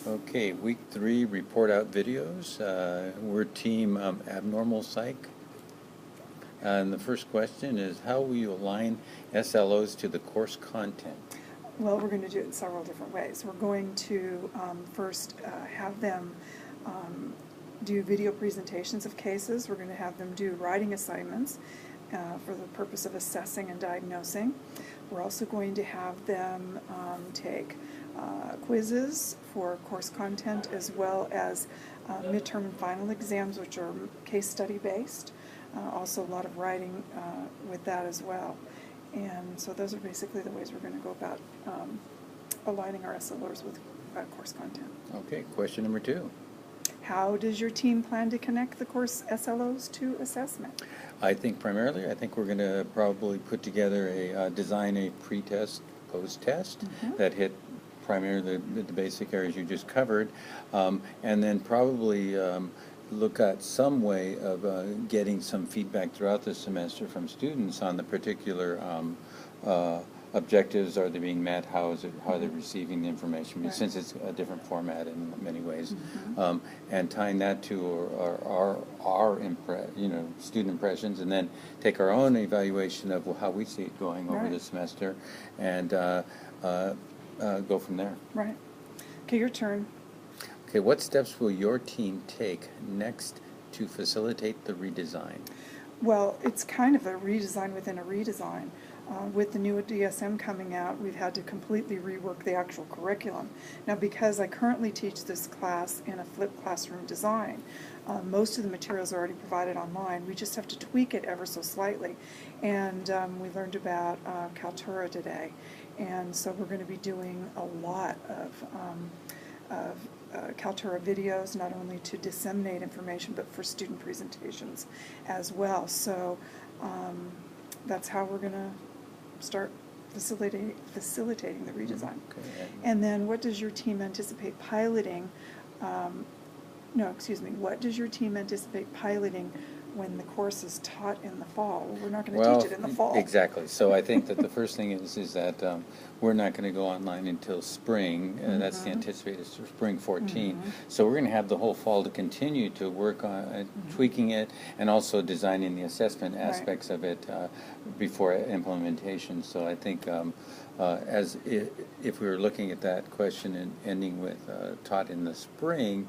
Okay, week 3 report out videos. We're team Abnormal Psych. And the first question is, how will you align SLOs to the course content? Well, we're going to do it in several different ways. We're going to first have them do video presentations of cases. We're going to have them do writing assignments for the purpose of assessing and diagnosing. We're also going to have them take quizzes for course content, as well as midterm and final exams, which are case study based. Also a lot of writing with that as well. And so those are basically the ways we're going to go about aligning our SLOs with course content. Okay, question number 2. How does your team plan to connect the course SLOs to assessment? I think primarily, we're going to probably put together design a pre-test, post-test that hit primarily the basic areas you just covered, and then probably look at some way of getting some feedback throughout the semester from students on the particular objectives. Are they being met? How are they receiving the information? Right. Since it's a different format in many ways, and tying that to our student impressions, and then take our own evaluation of how we see it going over the semester, and go from there. Right. Okay, your turn. Okay, what steps will your team take next to facilitate the redesign? Well, it's kind of a redesign within a redesign. With the new DSM coming out, we've had to completely rework the actual curriculum. Now, because I currently teach this class in a flipped classroom design, most of the materials are already provided online. We just have to tweak it ever so slightly. And we learned about Kaltura today. And so we're going to be doing a lot of Kaltura videos, not only to disseminate information, but for student presentations as well. So that's how we're going to start facilitating the redesign. Okay. And then what does your team anticipate piloting, what does your team anticipate piloting when the course is taught in the fall? Well, we're not going to teach it in the fall. Exactly. So I think that the first thing is that we're not going to go online until spring. That's the anticipated spring 14. So we're going to have the whole fall to continue to work on tweaking it, and also designing the assessment aspects of it before implementation. So I think if we were looking at that question and ending with taught in the spring,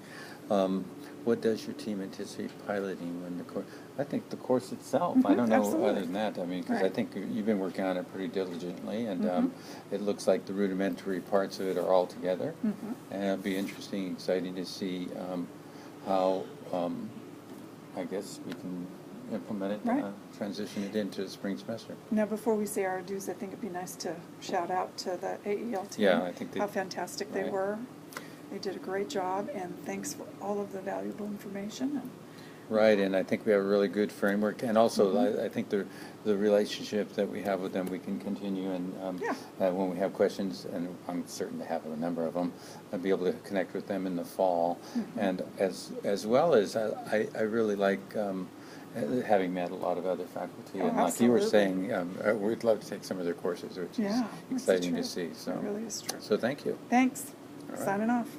what does your team anticipate piloting when the course? I think the course itself. I don't know other than that. I mean, because I think you've been working on it pretty diligently, and it looks like the rudimentary parts of it are all together. And it'll be interesting, exciting to see how I guess we can implement it, transition it into the spring semester. Now, before we say our dues, I think it'd be nice to shout out to the AEL team. Yeah, I think how fantastic they were. They did a great job, and thanks for all of the valuable information. Right, and I think we have a really good framework, and also I think the relationship that we have with them, we can continue, and when we have questions, and I'm certain to have a number of them, I'll be able to connect with them in the fall. And as well as I really like having met a lot of other faculty, and like you were saying, we'd love to take some of their courses, which is exciting to see. So it really is true. So thank you. Thanks. All right. Signing off.